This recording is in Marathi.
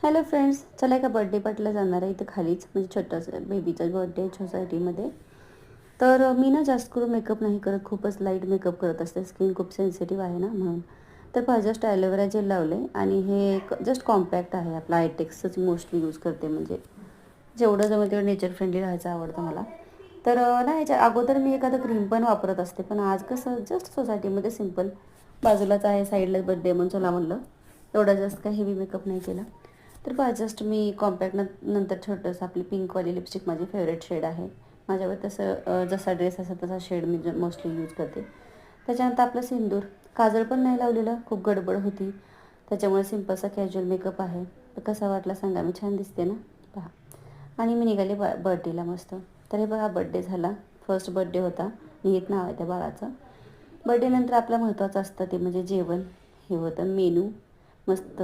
हॅलो फ्रेंड्स, चला एका बर्थडे पार्टीला जाणार आहे इथं खालीच, म्हणजे छोटासा बेबीचा बर्थडे सोसायटीमध्ये. तर मी ना जास्त करून मेकअप नाही करत, खूपच लाईट मेकअप करत असते. स्किन खूप सेन्सिटिव्ह आहे ना म्हणून. तर पहा जस्ट ॲलोवेरा जेल लावले आणि हे जस्ट कॉम्पॅक्ट आहे. आपला आयटेक्सच मोस्टली यूज करते, म्हणजे जेवढं जमेल तेवढं नेचर फ्रेंडली राहायचं आवडतं मला. तर ना ह्याच्या अगोदर मी एखादं क्रीम पण वापरत असते, पण आज कसं जस्ट सोसायटीमध्ये सिम्पल बाजूलाच आहे साईडला बर्थडे म्हणून चला म्हणलं एवढा जास्त काही हेवी मेकअप नाही केला. तर पहा जस्ट मी कॉम्पॅक्ट नंतर छोटंसं आपली पिंकवाली लिपस्टिक माझी फेवरेट शेड आहे. माझ्यावर तसं जसा ड्रेस असा तसा शेड मी मोस्टली यूज करते. त्याच्यानंतर आपलं सिंदूर, काजळ पण नाही लावलेलं, खूप गडबड होती त्याच्यामुळे सिम्पलचा कॅज्युअल मेकअप आहे. तर कसा वाटला सांगा, मी छान दिसते ना पहा. आणि मी निघाले बर्थडेला मस्त. तर हे बघा बर्थडे झाला, फर्स्ट बर्थडे होता, निहित नाव आहे त्या बाळाचं. बर्थडेनंतर आपलं महत्त्वाचं असतं ते म्हणजे जेवण. हे होतं मेनू, मस्त